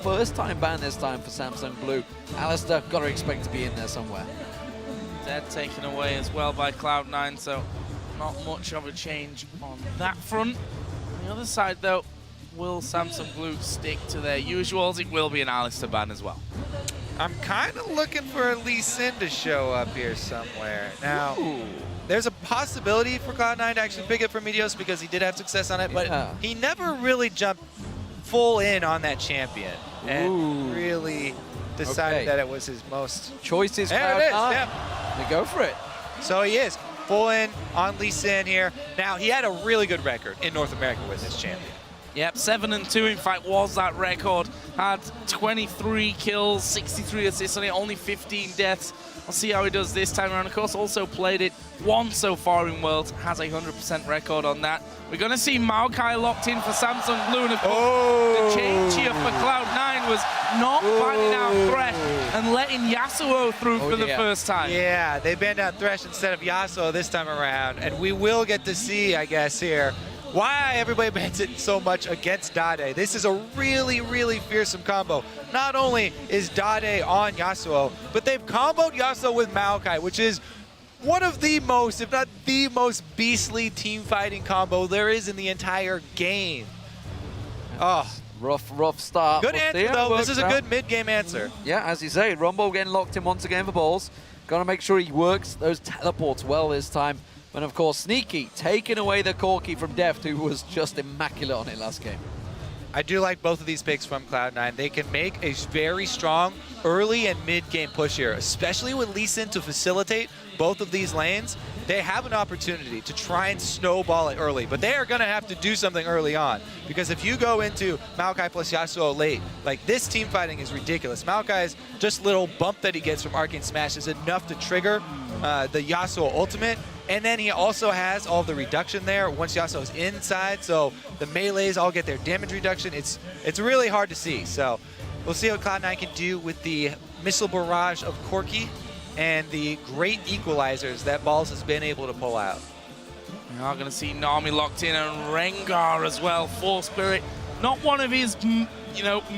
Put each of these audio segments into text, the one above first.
first time ban this time for Samsung Blue. Alistair, got to expect to be in there somewhere. Dead taken away as well by Cloud9, so not much of a change on that front. On the other side, though, will Samsung Blue stick to their usuals? It will be an Alistair ban as well. I'm kind of looking for Lee Sin to show up here somewhere. Now, there's a possibility for Cloud9 to actually pick it from Meteos because he did have success on it, but he never really jumped full in on that champion and really decided that it was his most... Choices, there it is, They go for it. So he is full in on Lee Sin here. Now, he had a really good record in North America with this champion. Yep, 7-2 in fact was that record. Had 23 kills, 63 assists on it, only 15 deaths. I'll see how he does this time around. Of course, also played it once so far in Worlds, has a 100% record on that. We're going to see Maokai locked in for Samsung Blue, and of course, the change here for Cloud9 was not banning out Thresh and letting Yasuo through for the first time. Yeah, they banned out Thresh instead of Yasuo this time around, and we will get to see, I guess, here, why everybody bans it so much against Dade. This is a really, really fearsome combo. Not only is Dade on Yasuo, but they've comboed Yasuo with Maokai, which is one of the most, if not the most beastly team fighting combo there is in the entire game. Oh, rough start. Good answer, though. This is a good mid-game answer. Yeah, as you say, Rumble getting locked in once again for balls. Got to make sure he works those teleports well this time. And of course, Sneaky taking away the Corki from Deft, who was just immaculate on it last game. I do like both of these picks from Cloud9. They can make a very strong early and mid-game push here, especially with Lee Sin to facilitate both of these lanes. They have an opportunity to try and snowball it early, but they are going to have to do something early on, because if you go into Maokai plus Yasuo late, like, this team fighting is ridiculous. Maokai's just little bump that he gets from Arcane Smash is enough to trigger the Yasuo ultimate. And then he also has all the reduction there once Yasuo's inside, so the melees all get their damage reduction. It's really hard to see. So we'll see what Cloud9 can do with the missile barrage of Corki and the great equalizers that Balls has been able to pull out. We are going to see Nami locked in and Rengar as well. Force Spirit, not one of his,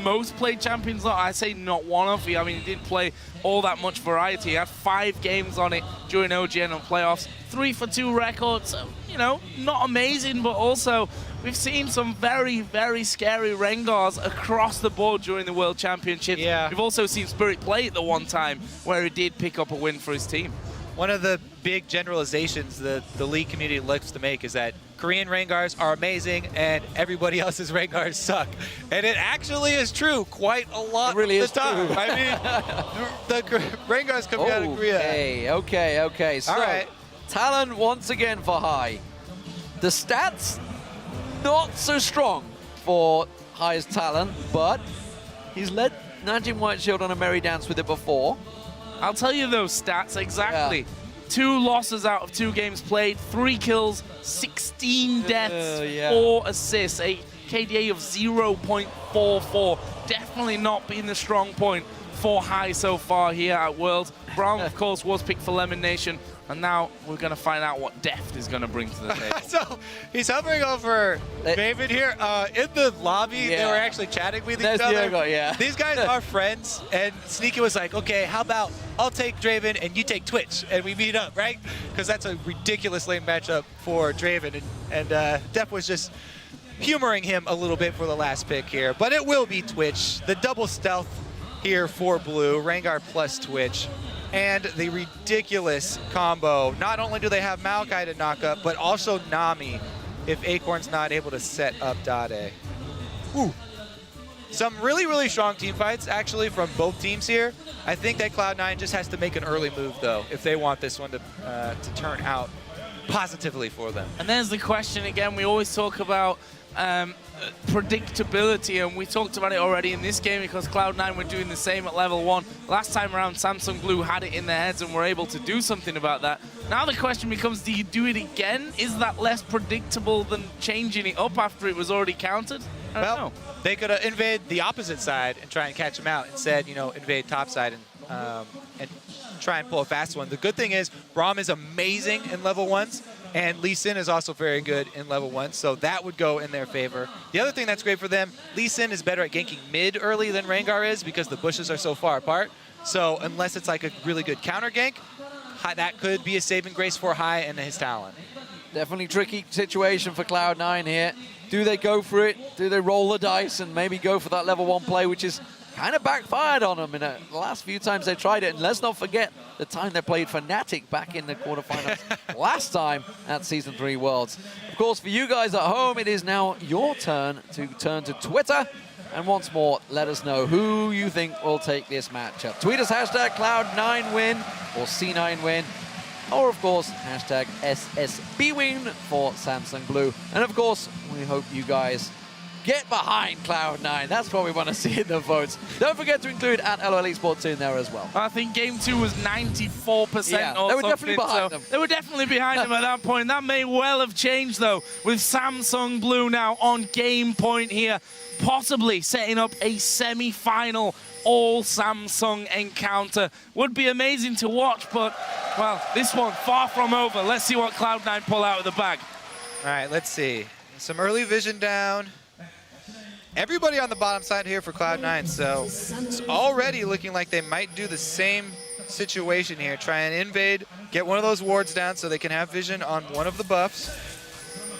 most played champions. I say not one of. I mean, he didn't play all that much variety. He had 5 games on it during OGN and playoffs. 3 for 2 records. So, not amazing, but also we've seen some very, very scary Rengars across the board during the World Championships. Yeah. We've also seen Spirit play it the one time where he did pick up a win for his team. One of the big generalizations that the League community likes to make is that Korean Rengars are amazing and everybody else's Rengars suck. And it actually is true quite a lot of the time. True. I mean, the Rengars coming out of Korea. Okay. So, all right. Talon once again for High. The stats, not so strong for High's Talon, but he's led Najin White Shield on a merry dance with it before. I'll tell you those stats exactly. Yeah. 2 losses out of 2 games played, 3 kills, 16 deaths, 4 assists, a KDA of 0.44. Definitely not been the strong point for High so far here at Worlds. Braum, of course, was picked for LemonNation, and now we're going to find out what Deft is going to bring to the table. So he's hovering over David here. In the lobby, they were actually chatting with each other. These guys are friends, and Sneaky was like, okay, how about I'll take Draven and you take Twitch, and we meet up, right? Because that's a ridiculous lane matchup for Draven, and Def was just humoring him a little bit for the last pick here. But it will be Twitch, the double stealth here for Blue, Rengar plus Twitch. And the ridiculous combo. Not only do they have Maokai to knock up, but also Nami if Acorn's not able to set up Dade. Ooh. Some really, really strong team fights, actually, from both teams here. I think that Cloud9 just has to make an early move, though, if they want this one to turn out positively for them. And there's the question again. We always talk about predictability, and we talked about it already in this game because Cloud9 were doing the same at level 1. Last time around, Samsung Blue had it in their heads and were able to do something about that. Now the question becomes, do you do it again? Is that less predictable than changing it up after it was already countered? I don't know. They could invade the opposite side and try and catch him out. Instead, invade top side and try and pull a fast one. The good thing is Braum is amazing in level 1s. And Lee Sin is also very good in level 1, so that would go in their favor. The other thing that's great for them, Lee Sin is better at ganking mid early than Rengar is because the bushes are so far apart. So unless it's like a really good counter gank, that could be a saving grace for Hai and his Talon. Definitely tricky situation for Cloud9 here. Do they go for it? Do they roll the dice and maybe go for that level 1 play, which is kind of backfired on them in the last few times they tried it? And let's not forget the time they played Fnatic back in the quarterfinals last time at Season 3 Worlds. Of course, for you guys at home, it is now your turn to Twitter. And once more, let us know who you think will take this matchup. Tweet us hashtag Cloud9win or C9win. Or, of course, hashtag SSBwin for Samsung Blue. And, of course, we hope you guys get behind Cloud9. That's what we want to see in the votes. Don't forget to include at LOL Esports in there as well. I think Game 2 was 94% yeah, or they were something, definitely behind them. They were definitely behind them at that point. That may well have changed, though, with Samsung Blue now on game point here, possibly setting up a semi-final all-Samsung encounter. Would be amazing to watch, but, well, this one far from over. Let's see what Cloud9 pull out of the bag. All right, let's see. Some early vision down. Everybody on the bottom side here for Cloud9, so it's already looking like they might do the same situation here. Try and invade, get one of those wards down so they can have vision on one of the buffs.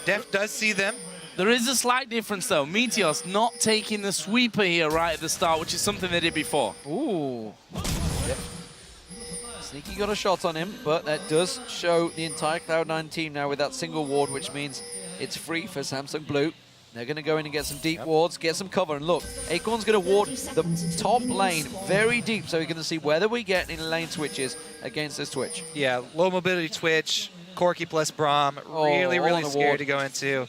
Deft does see them. There is a slight difference, though. Meteos not taking the sweeper here right at the start, which is something they did before. Ooh. Yep. Sneaky got a shot on him, but that does show the entire Cloud9 team now with that single ward, which means it's free for Samsung Blue. They're going to go in and get some deep wards, get some cover. And look, Acorn's going to ward the top lane very deep, so we're going to see whether we get any lane switches against this Twitch. Yeah, low mobility Twitch, Corki plus Braum, really scary to go into.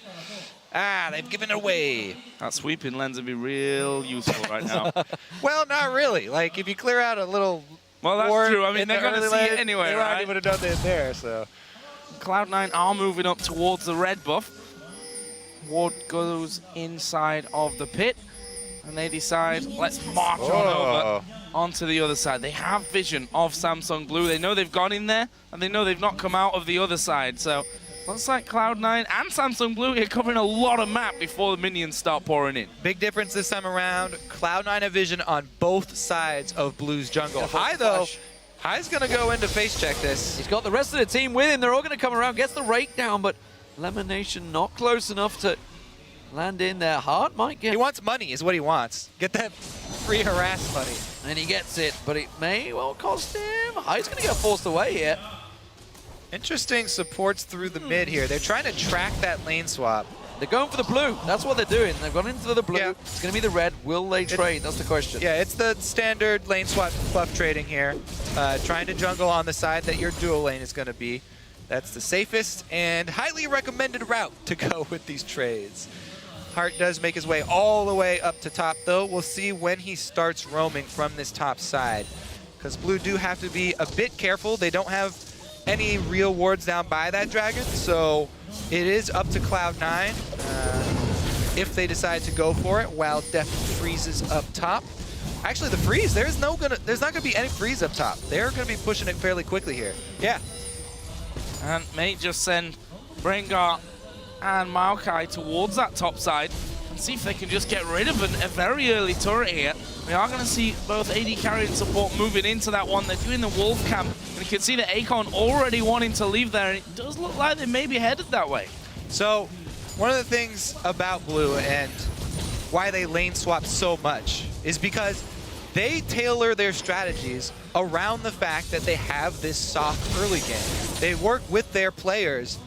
Ah, they've given it away. That sweeping lens would be real useful right now. Well, not really. Like, if you clear out a little well, that's true. I mean, they're going to see it anyway, they right? already would have done it there, so. Cloud9 are moving up towards the red buff. Ward goes inside of the pit, and they decide, let's march on over onto the other side. They have vision of Samsung Blue. They know they've gone in there, and they know they've not come out of the other side. So looks like Cloud9 and Samsung Blue here covering a lot of map before the minions start pouring in. Big difference this time around. Cloud9 have vision on both sides of Blue's jungle. Hai, though, Hai's going to go in to face check this. He's got the rest of the team with him. They're all going to come around, gets the rake down, but LemonNation not close enough to land in there. Heart might get... He wants money is what he wants. Get that free harass money. And he gets it, but it may well cost him. Hai's going to get forced away here. Interesting supports through the mid here. They're trying to track that lane swap. They're going for the blue. That's what they're doing. They've gone into the blue. Yeah. It's going to be the red. Will they trade? That's the question. Yeah, it's the standard lane swap buff trading here. Trying to jungle on the side that your dual lane is going to be. That's the safest and highly recommended route to go with these trades. Hart does make his way all the way up to top, though. We'll see when he starts roaming from this top side. Because Blue do have to be a bit careful. They don't have any real wards down by that dragon, so it is up to Cloud9 if they decide to go for it, while Deft freezes up top. Actually, the freeze, there's not gonna be any freeze up top. They're gonna be pushing it fairly quickly here. Yeah. And may just send Rengar and Maokai towards that top side and see if they can just get rid of a very early turret here. We are going to see both AD carry and support moving into that one. They're doing the wolf camp, and you can see that Acorn already wanting to leave there, and it does look like they may be headed that way. So, one of the things about Blue and why they lane swap so much is because they tailor their strategies around the fact that they have this soft early game. They work with their players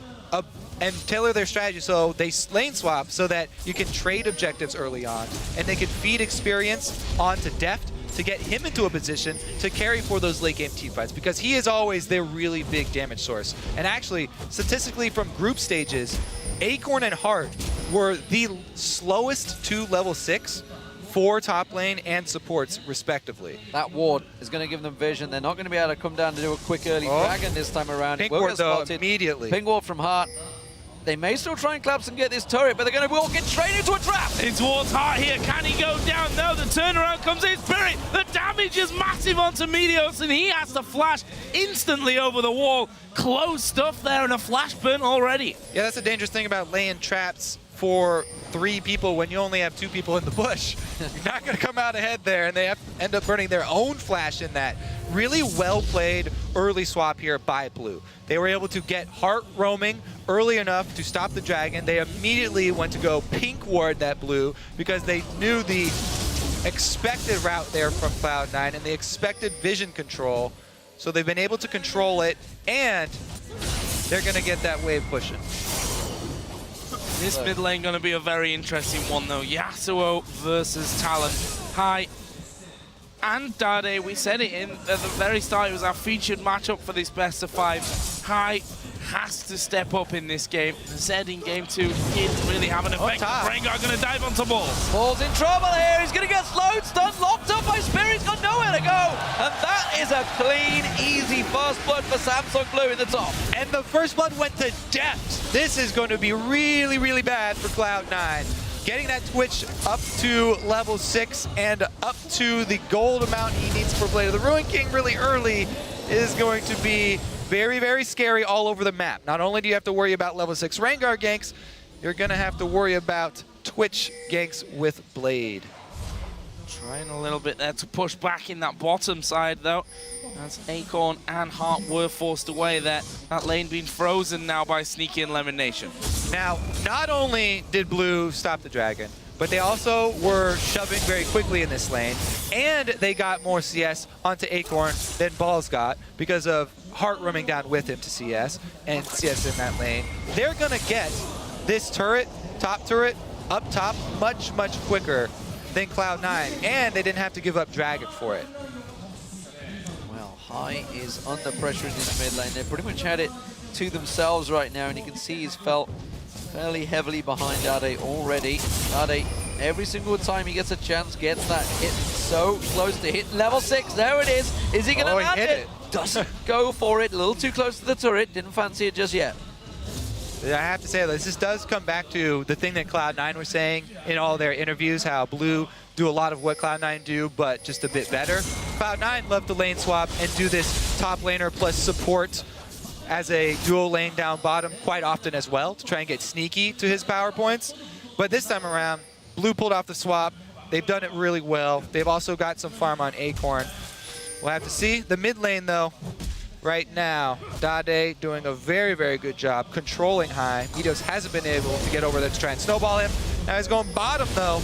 and tailor their strategy so they lane swap so that you can trade objectives early on, and they can feed experience onto Deft to get him into a position to carry for those late game teamfights, because he is always their really big damage source. And actually, statistically from group stages, Acorn and Hart were the slowest to level 6 for top lane and supports, respectively. That ward is going to give them vision. They're not going to be able to come down to do a quick early dragon this time around. Pink ward, though, immediately. Pink ward from Hart. They may still try and collapse and get this turret, but they're going to walk it straight into a trap. It's towards Heart here. Can he go down? No, the turnaround comes in. Spirit, the damage is massive onto Meteos, and he has to flash instantly over the wall. Close stuff there, and a flash burn already. Yeah, that's the dangerous thing about laying traps for 3 people when you only have 2 people in the bush. You're not going to come out ahead there, and they have to end up burning their own flash in that. Really well played early swap here by Blue. They were able to get Heart roaming early enough to stop the dragon. They immediately went to go pink ward that Blue because they knew the expected route there from Cloud9 and the expected vision control. So they've been able to control it, and they're going to get that wave pushing. This mid lane going to be a very interesting one, though. Yasuo versus Talon. Hai and Dade, we said it at the very start, it was our featured matchup for this best of 5. Hai has to step up in this game. Zed in game 2 didn't really have an effect. Rengar going to dive onto Balls. Balls in trouble here. He's going to get slowed, stunned, locked up by Spirit. He's got nowhere to go. And that is a clean, easy first blood for Samsung Blue in the top. And the first blood went to Deft. This is going to be really, really bad for Cloud9. Getting that Twitch up to level 6 and up to the gold amount he needs for Blade of the Ruin King really early is going to be very, very scary all over the map. Not only do you have to worry about level 6 Rengar ganks, you're going to have to worry about Twitch ganks with Blade. Trying a little bit there to push back in that bottom side, though. As Acorn and Heart were forced away there. That lane being frozen now by Sneaky and LemonNation. Now, not only did Blue stop the dragon, but they also were shoving very quickly in this lane, and they got more CS onto Acorn than Balls got because of Heart roaming down with him to CS and CS in that lane. They're gonna get this turret, top turret, up top much, much quicker than Cloud9, and they didn't have to give up dragon for it. Well, Hai is under pressure in this mid lane. They pretty much had it to themselves right now, and you can see he's felt fairly heavily behind Dade already. Dade, every single time he gets a chance, gets that hit so close to hit level 6. There it is. Is he gonna land it? Doesn't go for it. A little too close to the turret. Didn't fancy it just yet. I have to say, this does come back to the thing that Cloud9 were saying in all their interviews, how Blue do a lot of what Cloud9 do, but just a bit better. Cloud9 love to lane swap and do this top laner plus support as a dual lane down bottom quite often as well to try and get Sneaky to his power points. But this time around, Blue pulled off the swap. They've done it really well. They've also got some farm on Acorn. We'll have to see. The mid lane, though, right now, Dade doing a very, very good job controlling Hai. Meteos hasn't been able to get over there to try and snowball him. Now he's going bottom, though.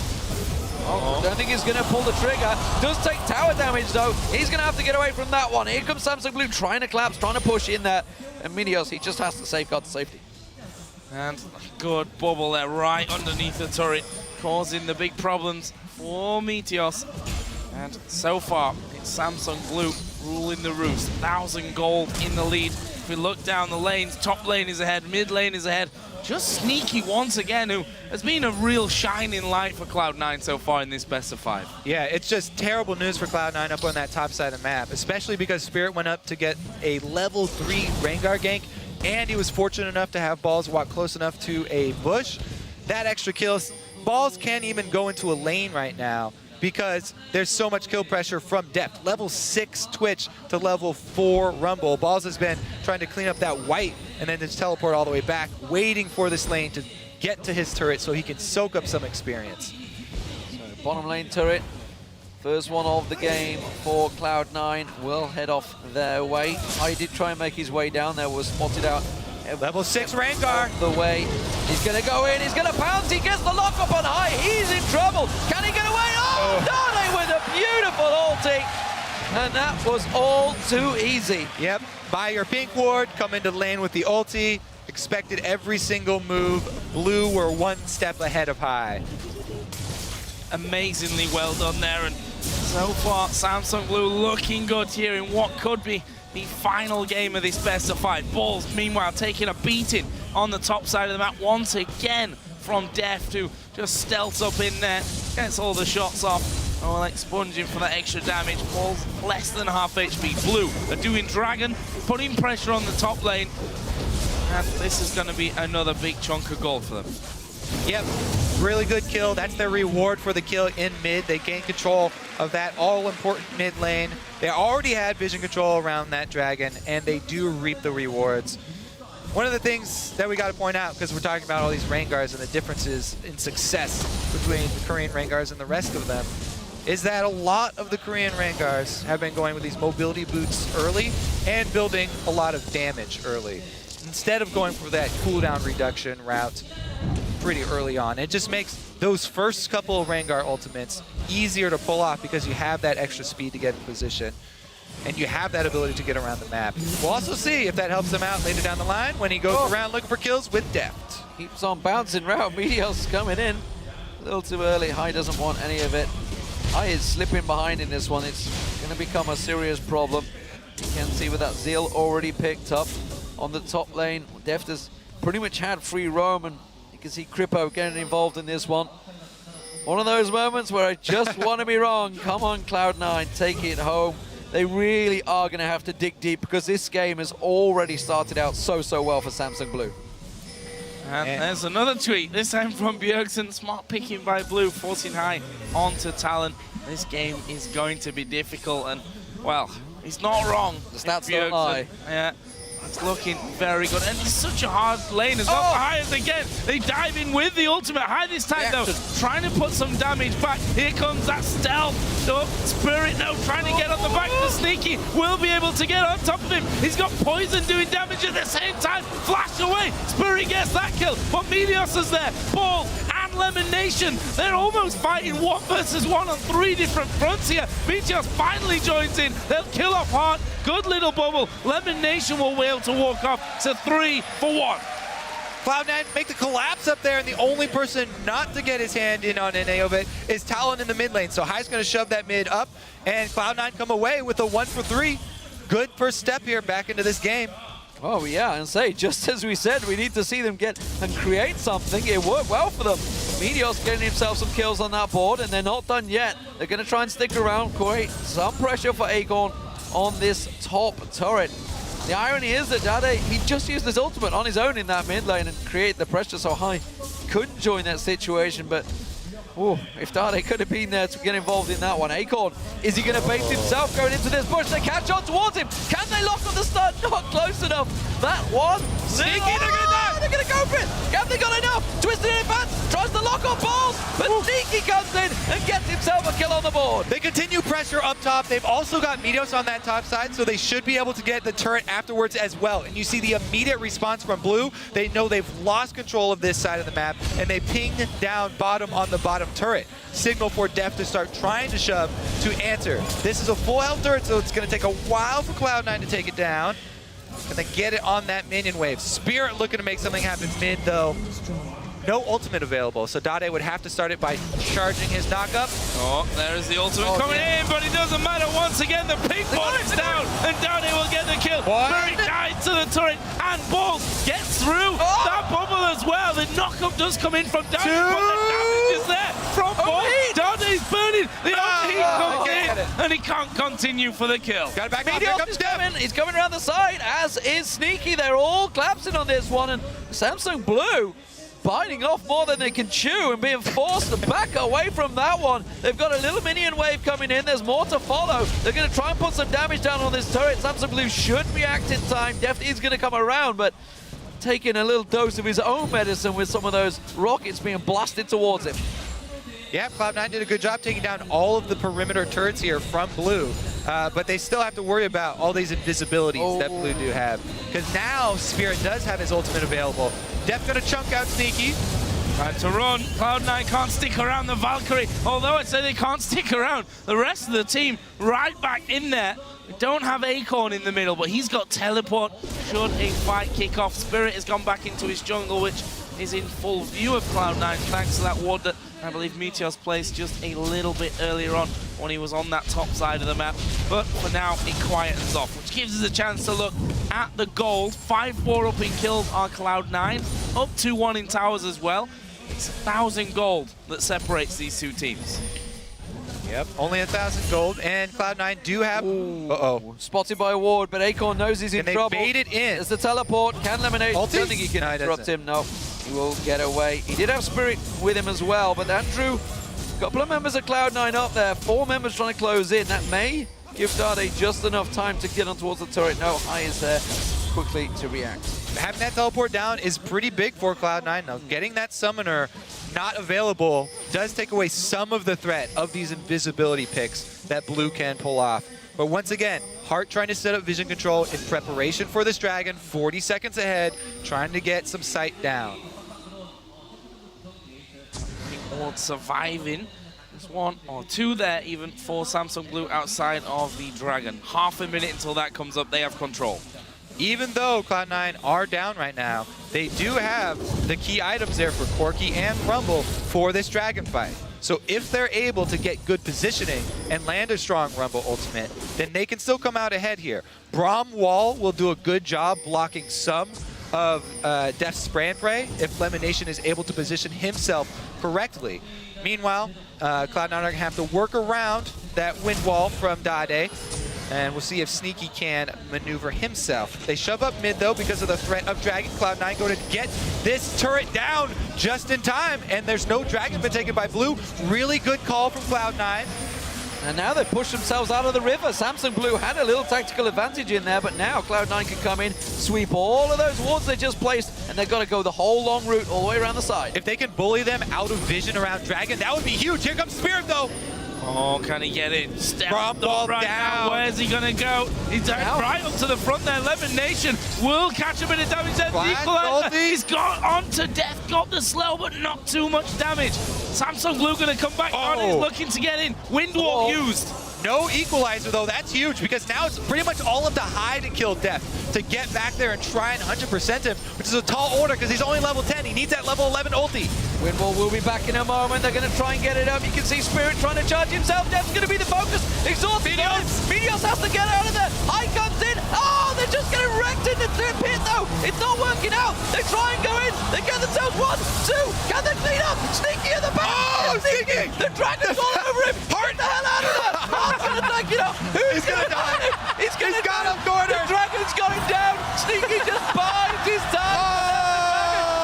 Oh, don't think he's going to pull the trigger. Does take tower damage, though. He's going to have to get away from that one. Here comes Samsung Blue trying to collapse, trying to push in there. And Meteos, he just has to safeguard the safety. And good bubble there right underneath the turret, causing the big problems for Meteos. And so far, it's Samsung Blue ruling the roost. 1,000 gold in the lead. If we look down the lanes, top lane is ahead, mid lane is ahead. Just Sneaky once again, who has been a real shining light for Cloud9 so far in this best of 5. Yeah, it's just terrible news for Cloud9 up on that top side of the map, especially because Spirit went up to get a level 3 Rengar gank, and he was fortunate enough to have Balls walk close enough to a bush. That extra kill, Balls can't even go into a lane right now because there's so much kill pressure from Deft. Level 6 Twitch to level 4 Rumble. Balls has been trying to clean up that white and then just teleport all the way back, waiting for this lane to get to his turret so he can soak up some experience. So bottom lane turret, first one of the game for Cloud9, will head off their way. I did try and make his way down there, was spotted out. Level 6 Rengar. The way. He's going to go in, he's going to pounce, he gets the lock up on Hai, he's in trouble. Can he get away? Oh, Dade with a beautiful ulti. And that was all too easy. Yep, buy your pink ward, come into the lane with the ulti, expected every single move. Blue were one step ahead of Hai. Amazingly well done there, and so far Samsung Blue looking good here in what could be the final game of this best of 5. Balls, meanwhile, taking a beating on the top side of the map once again from Deft, who just stealths up in there, gets all the shots off. Oh, expunging for that extra damage. Balls less than half HP. Blue are doing dragon, putting pressure on the top lane. And this is going to be another big chunk of gold for them. Yep, really good kill. That's their reward for the kill in mid. They gain control of that all-important mid lane. They already had vision control around that dragon, and they do reap the rewards. One of the things that we got to point out, because we're talking about all these Rengars and the differences in success between the Korean Rengars and the rest of them, is that a lot of the Korean Rengars have been going with these mobility boots early and building a lot of damage early, instead of going for that cooldown reduction route pretty early on. It just makes those first couple of Rengar ultimates easier to pull off because you have that extra speed to get in position and you have that ability to get around the map. We'll also see if that helps him out later down the line when he goes around looking for kills with Deft. Keeps on bouncing round. Meteos coming in a little too early. Hai doesn't want any of it. Hai is slipping behind in this one. It's going to become a serious problem. You can see with that Zeal already picked up on the top lane. Deft has pretty much had free roam, and you can see Kripo getting involved in this one. One of those moments where I just want to be wrong. Come on, Cloud9, take it home. They really are going to have to dig deep because this game has already started out so well for Samsung Blue. And there's another tweet, this time from Bjergsen. Smart picking by Blue, forcing Hai onto Talon. This game is going to be difficult, and, well, he's not wrong. The stats don't lie. Yeah. It's looking very good, and it's such a hard lane as well for Hai again. They dive in with the ultimate. Hai this time though, trying to put some damage back. Here comes that stealth. Spirit now trying to get on the back of the Sneaky. Will be able to get on top of him. He's got Poison doing damage at the same time. Flash away. Spirit gets that kill, but Meteos is there. Ball and LemonNation. They're almost fighting 1 versus 1 on 3 different fronts here. Meteos finally joins in. They'll kill off Heart. Good little bubble. LemonNation will be able to walk off. It's a 3-for-1. Cloud9 make the collapse up there, and the only person not to get his hand in on any of it is Talon in the mid lane. So Hai's going to shove that mid up, and Cloud9 come away with a 1-for-3. Good first step here back into this game. Oh yeah, and say, just as we said, we need to see them get and create something. It worked well for them. Meteos getting himself some kills on that board, and they're not done yet. They're going to try and stick around, create some pressure for Acorn on this top turret. The irony is that Dade, he just used his ultimate on his own in that mid lane and create the pressure so Hai couldn't join that situation, but if Dade could have been there to get involved in that one. Acorn, is he going to bait himself going into this bush? They catch on towards him. Can they lock on the stun? Not close enough. That one. Sneaky, they're going to die. They're going to go for it. Have they got enough? Twisted in advance, tries to lock on balls, but Sneaky comes in and gets himself a kill on the board. They continue pressure up top. They've also got Meteos on that top side, so they should be able to get the turret afterwards as well. And you see the immediate response from Blue. They know they've lost control of this side of the map, and they ping down bottom on the bottom turret. Signal for Deft to start trying to shove to answer. This is a full health turret, so it's going to take a while for Cloud9 to take it down. And then get it on that minion wave. Spirit looking to make something happen mid, though. No ultimate available, so Dade would have to start it by charging his knock-up. Oh, there's the ultimate coming in, but it doesn't matter. Once again, the pink ball is down, and Dade will get the kill. Very tight to the turret, and Balls gets through that bubble as well. The knock-up does come in from Dade, but the damage is there from Balls. Dade's burning. The heat comes in, and he can't continue for the kill. Got it back up. Meteos is coming. He's coming around the side, as is Sneaky. They're all collapsing on this one, and Samsung Blue biting off more than they can chew and being forced to back away from that one. They've got a little minion wave coming in. There's more to follow. They're going to try and put some damage down on this turret. Samsung Blue should react in time. Deft is going to come around, but taking a little dose of his own medicine with some of those rockets being blasted towards him. Yeah, Cloud9 did a good job taking down all of the perimeter turrets here from Blue, but they still have to worry about all these invisibilities that Blue do have. Because now Spirit does have his ultimate available. Deft gonna chunk out Sneaky. Time to run. Cloud9 can't stick around the Valkyrie. Although I say they can't stick around, the rest of the team right back in there. We don't have Acorn in the middle, but he's got teleport should a fight kick off. Spirit has gone back into his jungle, which is in full view of Cloud9 thanks to that ward that I believe Meteos placed just a little bit earlier on when he was on that top side of the map. But for now, it quietens off, which gives us a chance to look at the gold. 5-4 up in kills are Cloud9, up 2-1 in towers as well. It's 1,000 gold that separates these two teams. Yep, only 1,000 gold, and Cloud9 do have... Spotted by Ward, but Acorn knows he's in trouble. They bait it in. There's the teleport. Can LemonNation? Ulti? Don't think he can interrupt him. No, he will get away. He did have Spirit with him as well, but that drew a couple of members of Cloud9 up there. 4 members trying to close in. That may give Dade just enough time to get on towards the turret. No, High is there quickly to react. Having that teleport down is pretty big for Cloud9. Now, getting that summoner not available does take away some of the threat of these invisibility picks that Blue can pull off. But once again, Heart trying to set up vision control in preparation for this dragon, 40 seconds ahead, trying to get some sight down. Ward surviving. There's 1 or 2 there even for Samsung Blue outside of the dragon. Half a minute until that comes up, they have control. Even though Cloud9 are down right now, they do have the key items there for Corki and Rumble for this dragon fight. So if they're able to get good positioning and land a strong Rumble ultimate, then they can still come out ahead here. Braum Wall will do a good job blocking some of Deft's spray and pray if LemonNation is able to position himself correctly. Meanwhile, Cloud9 are going to have to work around that wind wall from Dade. And we'll see if Sneaky can maneuver himself. They shove up mid, though, because of the threat of Dragon. Cloud9 going to get this turret down just in time. And there's no Dragon been taken by Blue. Really good call from Cloud9. And now they push themselves out of the river. Samsung Blue had a little tactical advantage in there, but now Cloud9 can come in, sweep all of those wards they just placed, and they've got to go the whole long route all the way around the side. If they can bully them out of vision around Dragon, that would be huge. Here comes Spirit, though. Oh, can he get it? Braum ball right down. Now. Where's he gonna go? He's right up to the front there. LemonNation will catch a bit of damage there. He's got onto Deft, got the slow, but not too much damage. Samsung Blue gonna come back on. He's looking to get in. Windwalk used. No equalizer, though. That's huge because now it's pretty much all up to High to kill Deft, to get back there and try and 100% him, which is a tall order because he's only level 10. He needs that level 11 ulti. Windwall will be back in a moment. They're going to try and get it up. You can see Spirit trying to charge himself. Deft's going to be the focus. Exhausted. Meteos has to get out of there. High comes in. Oh, they're just getting wrecked in the pit, though. It's not working out. They try and go in. They get themselves 1, 2. Can they clean up? Sneaky at the back. Oh, Sneaky. The dragon's all over him. Get the hell out of there. Heart's going to take it up. Who's going to die? He's got him cornered. The dragon's going down. Sneaky just buys his time.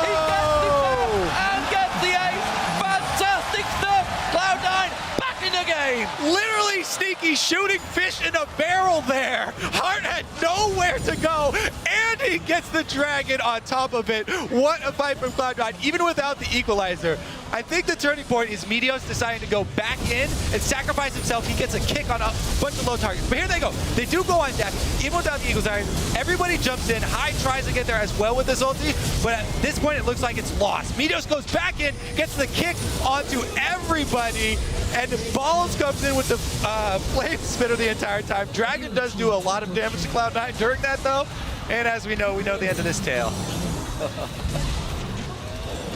He gets the down and gets the ace. Fantastic stuff. Cloud9 back in the game. Literally Sneaky shooting fish in a barrel there. Heart had nowhere to go, and he gets the dragon on top of it. What a fight from Cloud9, even without the equalizer. I think the turning point is Meteos deciding to go back in and sacrifice himself. He gets a kick on a bunch of low targets. But here they go. They do go on Deft, even without the equalizer. Everybody jumps in. High tries to get there as well with this ulti, but at this point it looks like it's lost. Meteos goes back in, gets the kick onto everybody, and Balls comes in with the flame spitter the entire time. Dragon does do a lot of damage to Cloud9 during that, though. And as we know the end of this tale.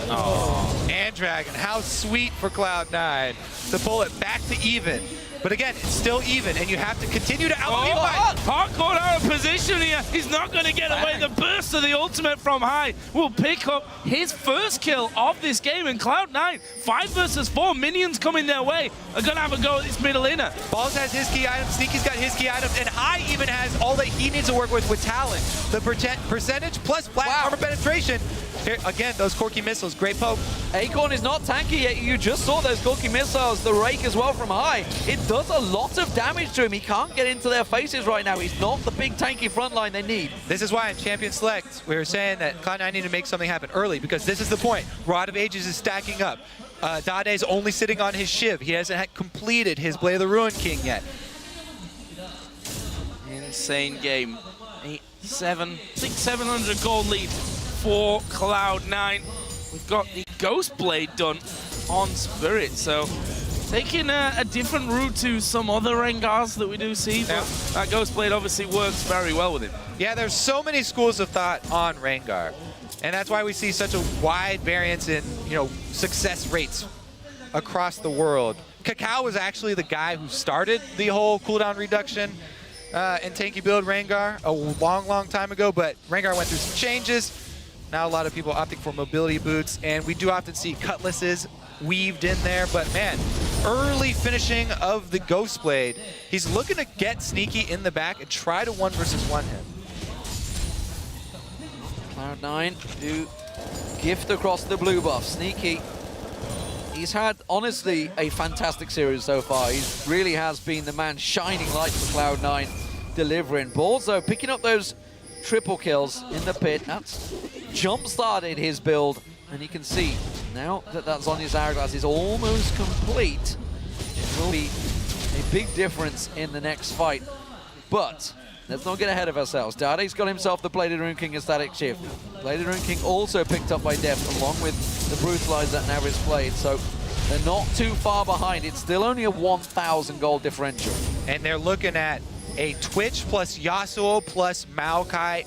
Oh, and Dragon, how sweet for Cloud9 to pull it back to even. But again, it's still even, and you have to continue to out-fight. Heart caught out of position here. He's not going to get away. The burst of the ultimate from High will pick up his first kill of this game. And Cloud9, 5 versus 4 minions coming their way, are going to have a go at this middle inner. Balls has his key item, Sneaky's got his key item, and High even has all that he needs to work with Talon. The percentage plus flat armor penetration. Here, again, those Corki missiles, great poke. Acorn is not tanky yet. You just saw those Corki missiles, the rake as well from High. It does a lot of damage to him. He can't get into their faces right now. He's not the big tanky front line they need. This is why in Champion Select, we were saying that Cloud9 need to make something happen early, because this is the point. Rod of Ages is stacking up. Dade's only sitting on his Shiv. He hasn't completed his Blade of the Ruined King yet. Insane game. 700 gold lead for Cloud9. We've got the Ghost Blade done on Spirit, so taking a different route to some other Rengars that we do see, but that Ghost Blade obviously works very well with him. Yeah, there's so many schools of thought on Rengar, and that's why we see such a wide variance in, success rates across the world. Kakao was actually the guy who started the whole cooldown reduction in tanky build Rengar a long time ago, but Rengar went through some changes. Now a lot of people opting for mobility boots, and we do often see cutlasses weaved in there, but man, early finishing of the Ghost Blade. He's looking to get Sneaky in the back and try to 1v1 him. Cloud9 do gift across the blue buff. Sneaky, he's had, honestly, a fantastic series so far. He really has been the man shining light for Cloud9, delivering balls, though, picking up those triple kills in the pit. That's jump-started his build, and you can see now that Zhonya's Hourglass is almost complete. It will be a big difference in the next fight. But let's not get ahead of ourselves. Dade's got himself the Bladed Rune King and Static Shift. Bladed Rune King also picked up by Deft, along with the Brutalizer that now is played. So they're not too far behind. It's still only a 1,000 gold differential. And they're looking at a Twitch plus Yasuo plus Maokai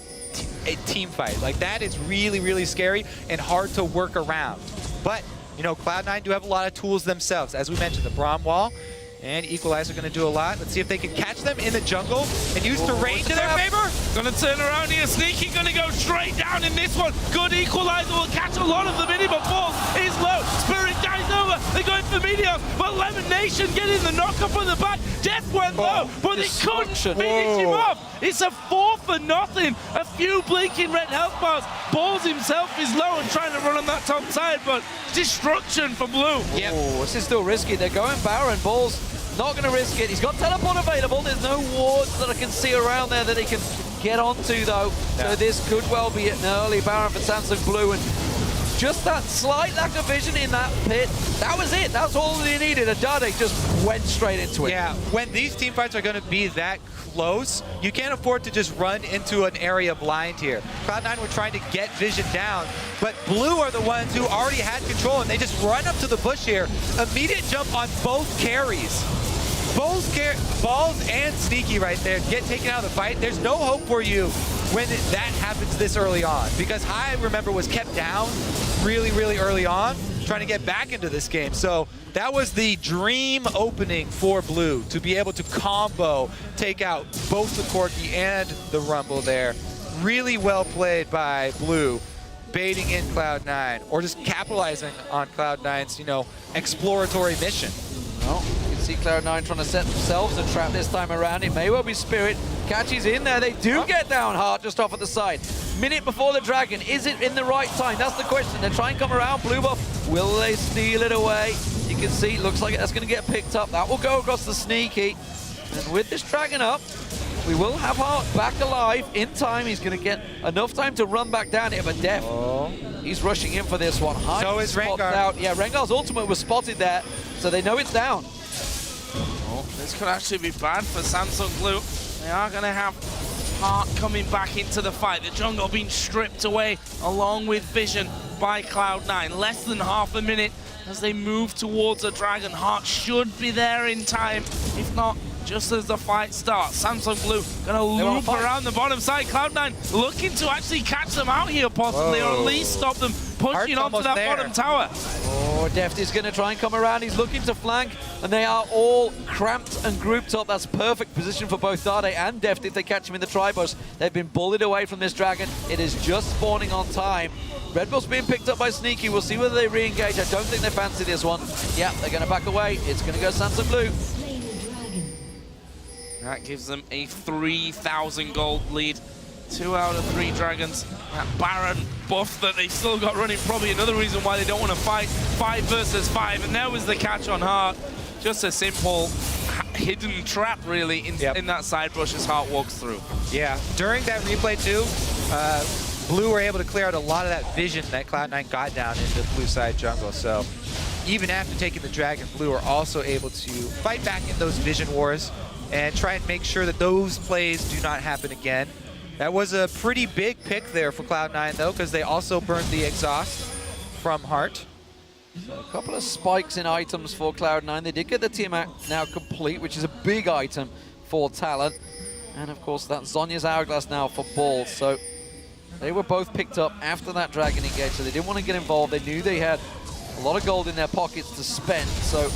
a team fight. Like, that is really, really scary and hard to work around. But, you know, Cloud9 do have a lot of tools themselves. As we mentioned, the Braum wall and Equalizer going to do a lot. Let's see if they can catch them in the jungle and use terrain to their favor. Gonna turn around here. Sneaky gonna go straight down in this one. Good Equalizer will catch a lot of them in, but Falls is low. Spirit dies over. They're going for Meteos, but LemonNation getting the knockup on the back. Death went low, but they couldn't finish him off. It's a 4-for-0. A few blinking red health bars. Balls himself is low and trying to run on that top side, but destruction for Blue. Yep. Oh, this is still risky. They're going Baron. Balls not going to risk it. He's got teleport available. There's no wards that I can see around there that he can get onto, though. So this could well be an early Baron for Samsung Blue. And just that slight lack of vision in that pit, that was it. That's all they needed. A dade just went straight into it. Yeah, when these team fights are going to be that close, you can't afford to just run into an area blind here. Cloud9 were trying to get vision down, but Blue are the ones who already had control, and they just run up to the bush here. Immediate jump on both carries. Both Balls and Sneaky right there get taken out of the fight. There's no hope for you when that happens this early on, because High, remember, was kept down really, really early on, trying to get back into this game. So that was the dream opening for Blue, to be able to combo, take out both the Corki and the Rumble there. Really well played by Blue, baiting in Cloud9, or just capitalizing on Cloud9's, you know, exploratory mission. Well, you can see Cloud9 trying to set themselves a trap this time around. It may well be Spirit. Catches in there. They do get down Heart just off at the side. Minute before the Dragon. Is it in the right time? That's the question. They try and come around. Blue buff. Will they steal it away? You can see, looks like that's going to get picked up. That will go across the Sneaky. And with this Dragon up, we will have Heart back alive in time. He's going to get enough time to run back down here, but Deft, he's rushing in for this one. Heart so is Rengar. Out. Yeah, Rengar's ultimate was spotted there, so they know it's down. Oh, this could actually be bad for Samsung Blue. They are going to have Heart coming back into the fight. The jungle being stripped away along with vision by Cloud9. Less than half a minute as they move towards a Dragon. Heart should be there in time. If not, just as the fight starts, Samsung Blue gonna loop around the bottom side. Cloud9 looking to actually catch them out here possibly, or at least stop them pushing onto that bottom tower. Oh, Deft is gonna try and come around. He's looking to flank, and they are all cramped and grouped up. That's perfect position for both Dade and Deft if they catch him in the Tribos. They've been bullied away from this Dragon. It is just spawning on time. Red Bull's being picked up by Sneaky. We'll see whether they re-engage. I don't think they fancy this one. Yeah, they're gonna back away. It's gonna go Samsung Blue. That gives them a 3,000 gold lead. 2 out of 3 Dragons. That Baron buff that they've still got running, probably another reason why they don't want to fight 5 versus 5. And there was the catch on Heart. Just a simple hidden trap, really, in that side brush as Heart walks through. Yeah, during that replay, too, Blue were able to clear out a lot of that vision that Cloud9 got down in the blue side jungle. So even after taking the Dragon, Blue are also able to fight back in those vision wars and try and make sure that those plays do not happen again. That was a pretty big pick there for Cloud9, though, because they also burned the exhaust from Heart. So a couple of spikes in items for Cloud9. They did get the team now complete, which is a big item for Talon. And, of course, that's Zhonya's Hourglass now for Balls. So they were both picked up after that Dragon engage, so they didn't want to get involved. They knew they had a lot of gold in their pockets to spend, so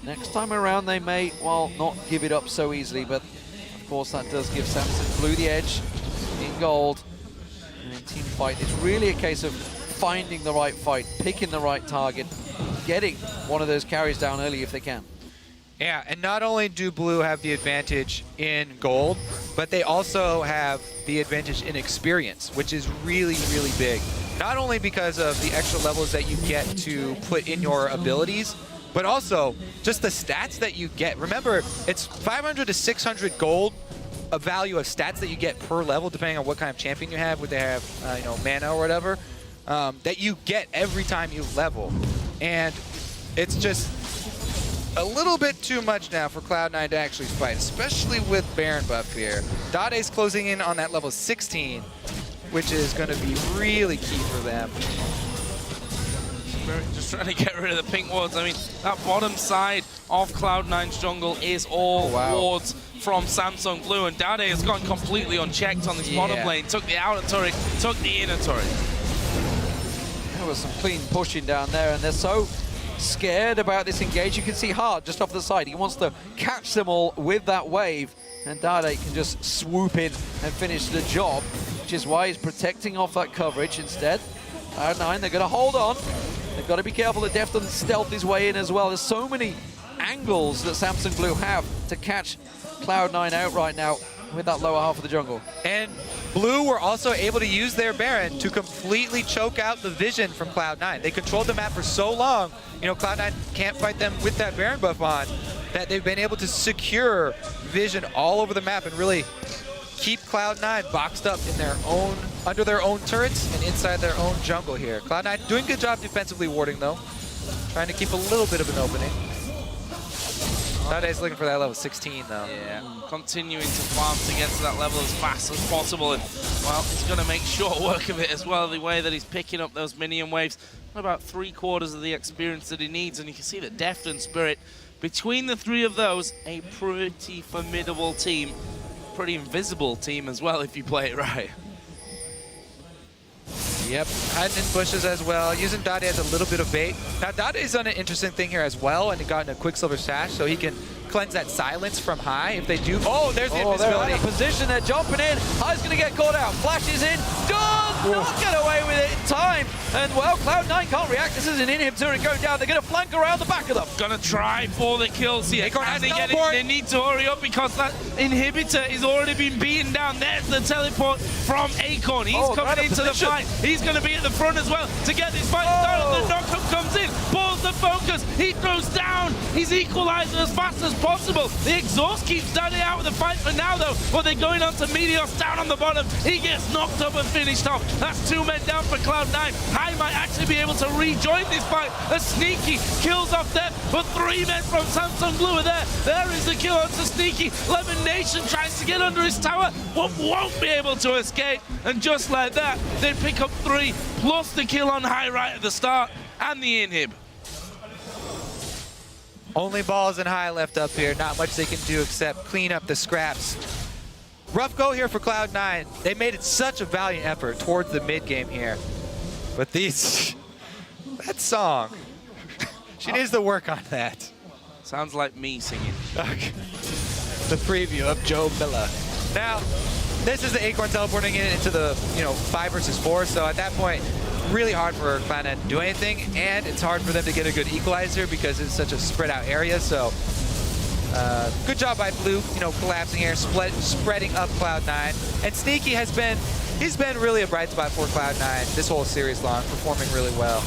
next time around, they may, well, not give it up so easily, but of course that does give Samsung Blue the edge in gold. And in team fight, it's really a case of finding the right fight, picking the right target, getting one of those carries down early if they can. Yeah, and not only do Blue have the advantage in gold, but they also have the advantage in experience, which is really, really big. Not only because of the extra levels that you get to put in your abilities, but also just the stats that you get. Remember, it's 500 to 600 gold, a value of stats that you get per level, depending on what kind of champion you have, would they have, you know, mana or whatever, that you get every time you level. And it's just a little bit too much now for Cloud9 to actually fight, especially with Baron buff here. Dade's closing in on that level 16, which is going to be really key for them. Just trying to get rid of the pink wards. I mean, that bottom side of Cloud9's jungle is all wards from Samsung Blue, and Dade has gone completely unchecked on this bottom lane. Took the outer turret, took the inner turret. There was some clean pushing down there, and they're so scared about this engage. You can see Hart just off the side. He wants to catch them all with that wave, and Dade can just swoop in and finish the job, which is why he's protecting off that coverage instead. Cloud9, they're going to hold on. They've got to be careful that Deft doesn't stealth his way in as well. There's so many angles that Samsung Blue have to catch Cloud9 out right now with that lower half of the jungle. And Blue were also able to use their Baron to completely choke out the vision from Cloud9. They controlled the map for so long, you know, Cloud9 can't fight them with that Baron buff on, that they've been able to secure vision all over the map and really keep Cloud9 boxed up in their own, under their own turrets and inside their own jungle here. Cloud9 doing a good job defensively warding though, trying to keep a little bit of an opening. Dade's looking for that level 16 though. Yeah, continuing to farm to get to that level as fast as possible, and well, he's going to make short work of it as well, the way that he's picking up those minion waves. About 3/4 of the experience that he needs, and you can see that Deft and Spirit, between the three of those, a pretty formidable team. Pretty invisible team as well if you play it right. Yep, hiding in bushes as well, using Dade as a little bit of bait. Now Dade's done an interesting thing here as well, and he got in a Quicksilver Sash, so he can cleanse that silence from High if they do. Oh, there's the invisibility. They're in a position, they're jumping in. High's going to get caught out. Flashes in, does not get away with it in time. And well, Cloud9 can't react. This is an inhib turret going down. They're going to flank around the back of them. Gonna try for the kills here. Acorn has they need to hurry up because that inhibitor is already been beaten down. There's the teleport from Acorn. He's coming into the fight. He's going to be at the front as well to get this fight started. The knockup comes in, pulls the focus. He throws down. He's equalizing as fast as possible. The exhaust keeps Dade out of the fight for now though, but they're going on to Meteos down on the bottom. He gets knocked up and finished off. That's 2 men down for Cloud9. High might actually be able to rejoin this fight. A sneaky kills off Deft, but 3 men from Samsung Blue are there. There is the kill onto Sneaky. LemonNation tries to get under his tower, but won't be able to escape. And just like that, they pick up 3, plus the kill on High right at the start, and the inhib. Only balls and High left up here. Not much they can do except clean up the scraps. Rough go here for Cloud9. They made it such a valiant effort towards the mid game here. But these, that song, she needs to work on that. Sounds like me singing. Okay. The preview of Joe Miller. Now, this is the Acorn teleporting it into the 5 versus 4. So at that point, really hard for Cloud9 to do anything, and it's hard for them to get a good equalizer because it's such a spread out area. So good job by Blue, collapsing here, spreading up Cloud9. And Sneaky he's been really a bright spot for Cloud9 this whole series long, performing really well.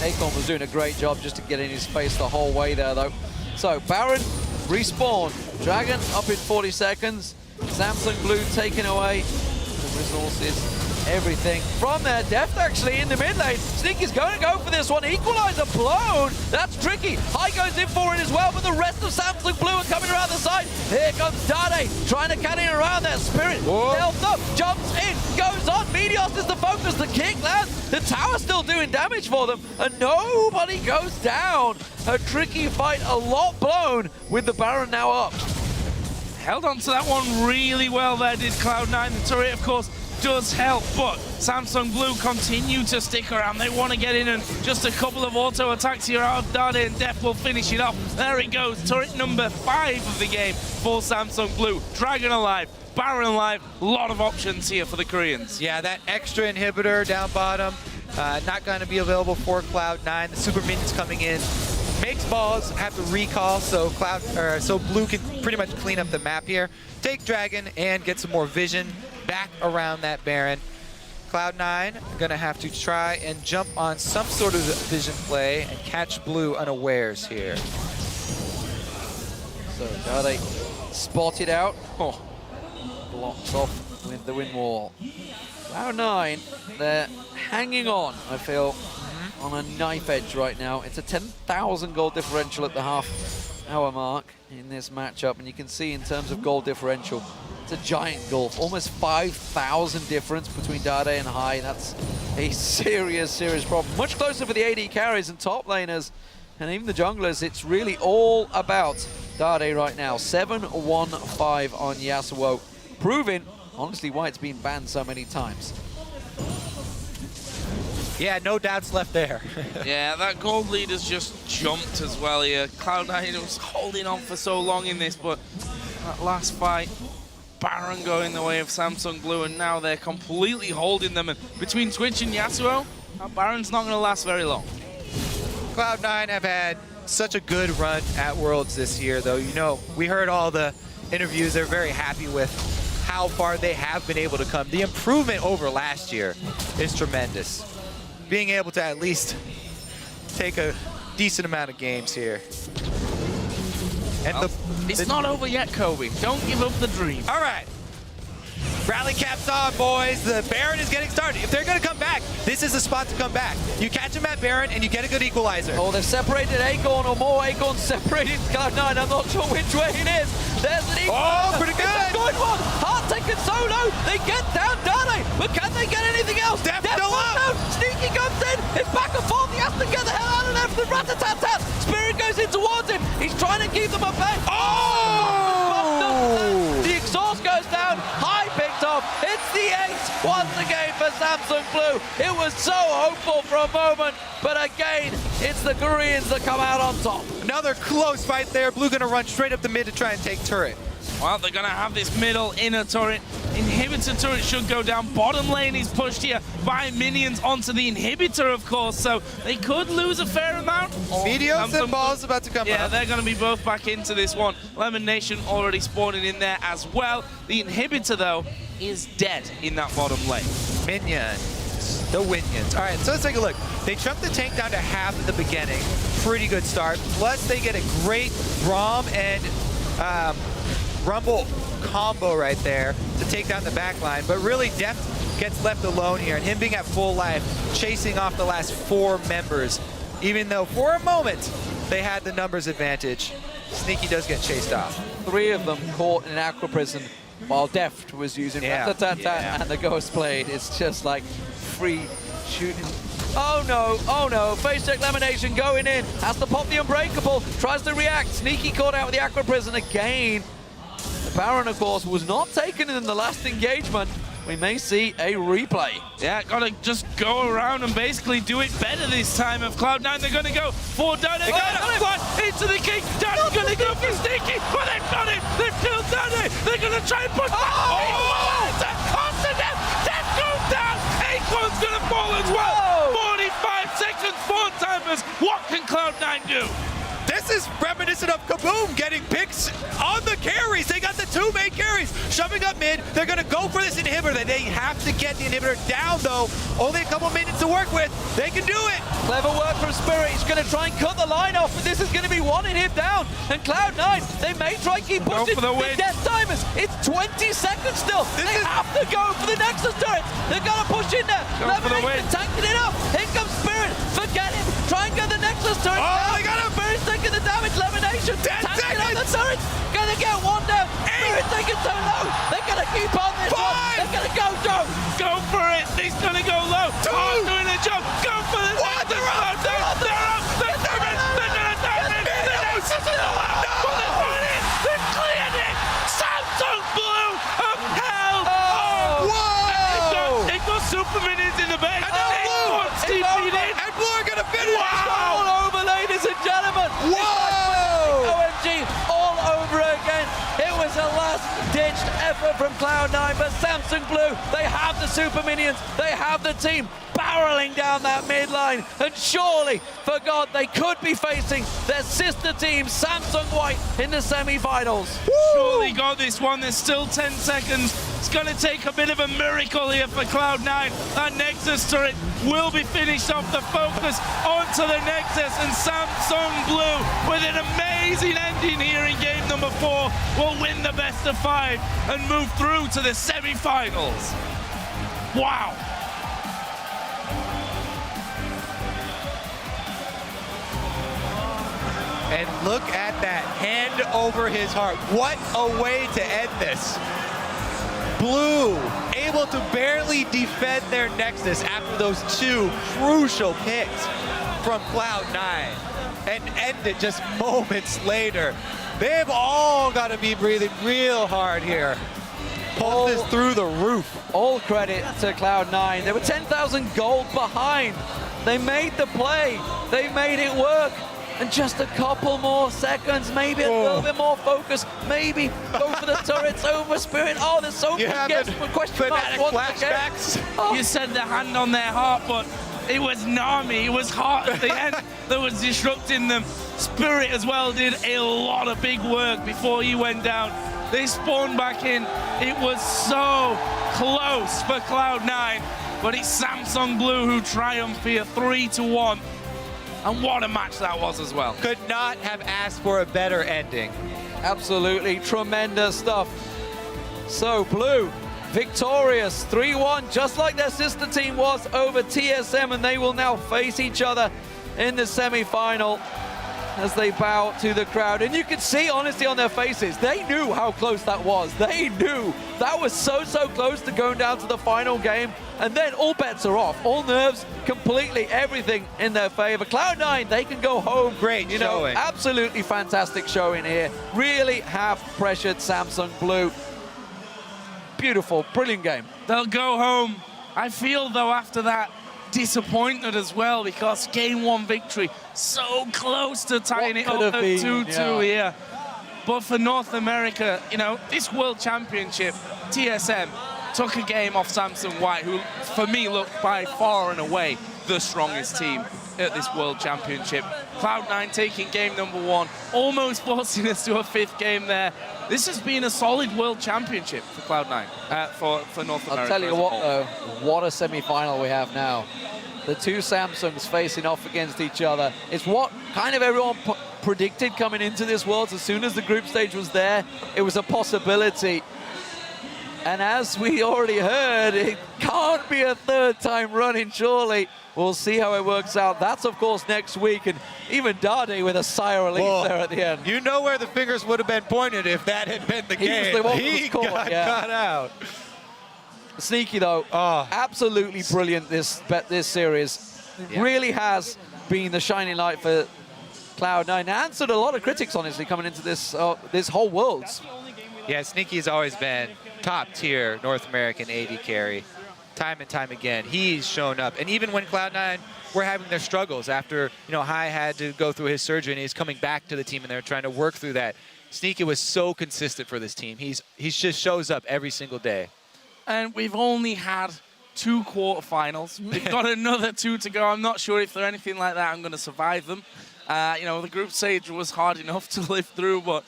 Acorn was doing a great job just to get in his face the whole way there though. So Baron, respawn, Dragon up in 40 seconds, Samsung Blue taking away the resources, everything from there. Deft actually in the mid lane. Sneaky's going to go for this one. Equalizer blown. That's tricky. High goes in for it as well, but the rest of Samsung Blue are coming around the side. Here comes Dade trying to cut in around that Spirit. Stealth up, jumps in, goes on. Meteos is the focus. The kick lands. The tower's still doing damage for them, and nobody goes down. A tricky fight, a lot blown with the Baron now up. Held on to that one really well there, did Cloud9. The turret, of course, does help, but Samsung Blue continue to stick around. They want to get in, and just a couple of auto attacks here out of Dade, and Deft will finish it off. There it goes, turret number 5 of the game for Samsung Blue. Dragon alive, Baron alive, a lot of options here for the Koreans. Yeah, that extra inhibitor down bottom, not going to be available for Cloud9. The super minions coming in. Makes balls have to recall, so Blue can pretty much clean up the map here. Take Dragon and get some more vision back around that Baron. Cloud9 gonna have to try and jump on some sort of vision play and catch Blue unawares here. So dade spotted out. Oh, blocks off with the wind wall. Cloud9, they're hanging on, I feel, on a knife edge right now. It's a 10,000 gold differential at the half-hour mark in this matchup, and you can see in terms of gold differential, it's a giant gulf, almost 5,000 difference between dade and Hai. That's a serious, serious problem. Much closer for the AD carries and top laners, and even the junglers. It's really all about dade right now. 7-1-5 on Yasuo, proving, honestly, why it's been banned so many times. Yeah, no doubts left there. Yeah, that gold lead has just jumped as well here. Cloud9 was holding on for so long in this, but that last fight, Baron going the way of Samsung Blue, and now they're completely holding them. And between Twitch and Yasuo, that Baron's not going to last very long. Cloud9 have had such a good run at Worlds this year, though. You know, we heard all the interviews. They're very happy with how far they have been able to come. The improvement over last year is tremendous. Being able to at least take a decent amount of games here. And it's not over yet, Kobe. Don't give up the dream. All right. Rally caps on, boys. The Baron is getting started. If they're going to come back, this is the spot to come back. You catch him at Baron, and you get a good equalizer. Oh, they've separated Acorn, or more Acorn separated Cloud9. I'm not sure which way it is. There's an equalizer. Oh, pretty good. It's a good one. Heart taken solo. They get down dade, but can they get anything else? Deft still up. Sneaky comes in. It's back and forth. He has to get the hell out of there for the rat-a-tat-tat. Spirit goes in towards him. He's trying to keep them at bay. Oh! The exhaust goes down. High picked off. It's the ace once again for Samsung Blue. It was so hopeful for a moment, but again, it's the Koreans that come out on top. Another close fight there. Blue gonna run straight up the mid to try and take turret. Well, they're going to have this middle inner turret. Inhibitor turret should go down. Bottom lane is pushed here by minions onto the inhibitor, of course, so they could lose a fair amount. Meteos and balls about to come Yeah, up. they're going to be both back into this one. LemonNation already spawning in there as well. The inhibitor, though, is dead in that bottom lane. Minions. The Winions. All right, so let's take a look. They chunked the tank down to half at the beginning. Pretty good start. Plus, they get a great Braum and Rumble combo right there to take down the back line. But really, Deft gets left alone here, and him being at full life, chasing off the last 4 members. Even though, for a moment, they had the numbers advantage, Sneaky does get chased off. 3 of them caught in an aqua prison while Deft was using rat-a-tat-tat and the ghost blade. It's just like free shooting. Oh no, face check LemonNation going in, has to pop the unbreakable, tries to react, Sneaky caught out with the aqua prison again. The Baron, of course, was not taken in the last engagement. We may see a replay. Yeah, gotta just go around and basically do it better this time. Of Cloud9, they're gonna go for dade. They're gonna fly into the king. Dade's gonna go for Sneaky, but they've done it. They've killed dade. They're gonna try and push back. Off the Deft. Deft goes down. Acorn's gonna fall as well. 45 seconds, 4 timers. What can Cloud9 do? This is reminiscent of Kaboom getting picks on the carries. They got the 2 main carries shoving up mid. They're going to go for this inhibitor. They have to get the inhibitor down, though. Only a couple minutes to work with. They can do it. Clever work from Spirit. He's going to try and cut the line off, but this is going to be one him down. And Cloud9, they may try and keep pushing. For the win. Death timers. It's 20 seconds still. They have to go for the Nexus turret. They're going to push in there. LemonNation tanking it up. Here comes Spirit. Forget him. Try and get the Nexus turret. Oh, they got him. Spirit's taking the damage. LemonNation 10 tanking up the seconds. turret. Gonna get one down. Spirit taking so low. They're gonna keep on this one. They're gonna go, Joe. Go for it. He's gonna go low. 2. Doing a jump. Go for the What? They're up. They're up. They're gonna dive in. They're cleared it. Samsung Blue of hell. Whoa! They've got super minions in the back. And Blue are going to finish. All over, ladies and gentlemen. Whoa! OMG all over again. It was a last last-ditched effort from Cloud9, but Samsung Blue, they have the super minions, they have the team barreling down that mid line, and surely, for God, they could be facing their sister team, Samsung White, in the semi-finals. Surely got this one. There's still 10 seconds. It's going to take a bit of a miracle here for Cloud9. That Nexus turret will be finished off. The focus onto the Nexus, and Samsung Blue, with an amazing ending here in game number 4, will win the best of 5 and move through to the semi-finals. Wow. And look at that, hand over his heart. What a way to end this. Blue able to barely defend their Nexus after those 2 crucial picks from Cloud9 and end it just moments later. They've all got to be breathing real hard here. Pull this through the roof. All credit to Cloud9. They were 10,000 gold behind. They made the play. They made it work. And just a couple more seconds, maybe a little bit more focus, maybe go for the turrets over Spirit. Oh, there's so many question marks. Flashbacks. Oh. You said the hand on their heart, but it was Nami. It was heart at the end that was disrupting them. Spirit as well did a lot of big work before he went down. They spawned back in. It was so close for Cloud9, but it's Samsung Blue who triumph here, 3-1. And what a match that was as well. Could not have asked for a better ending. Absolutely tremendous stuff. So Blue, victorious, 3-1, just like their sister team was over TSM, and they will now face each other in the semi-final as they bow to the crowd. And you can see, honestly, on their faces, they knew how close that was. They knew that was so close to going down to the final game. And then all bets are off. All nerves, completely everything in their favor. Cloud9, they can go home. Great showing. Absolutely fantastic showing here. Really have pressured Samsung Blue. Beautiful, brilliant game. They'll go home. I feel, though, after that, disappointed as well, because game 1 victory, so close to tying it up at 2-2 here. But for North America, you know, this World Championship, TSM took a game off Samsung White, who, for me, looked by far and away the strongest team at this World Championship. Cloud9 taking game number 1, almost forcing us to a 5th game there. This has been a solid World Championship for Cloud9, for North America. I'll tell you what, though, what a semi-final we have now. The 2 Samsungs facing off against each other. It's what kind of everyone predicted coming into this Worlds. As soon as the group stage was there, it was a possibility. And as we already heard, it can't be a 3rd time running, surely. We'll see how it works out. That's, of course, next week. And even Dade with a sigh of relief there at the end. You know where the fingers would have been pointed if that had been the game. He got cut out. Sneaky, though. Absolutely brilliant, this series. Yeah. Really has been the shining light for Cloud9. Answered a lot of critics, honestly, coming into this whole Worlds. Yeah, Sneaky's always been top-tier North American AD carry. Time and time again, he's shown up. And even when Cloud9 were having their struggles after, Hai had to go through his surgery and he's coming back to the team and they're trying to work through that, Sneaky was so consistent for this team. He just shows up every single day. And we've only had 2 quarterfinals. We've got another 2 to go. I'm not sure if they're anything like that I'm going to survive them. The group stage was hard enough to live through, but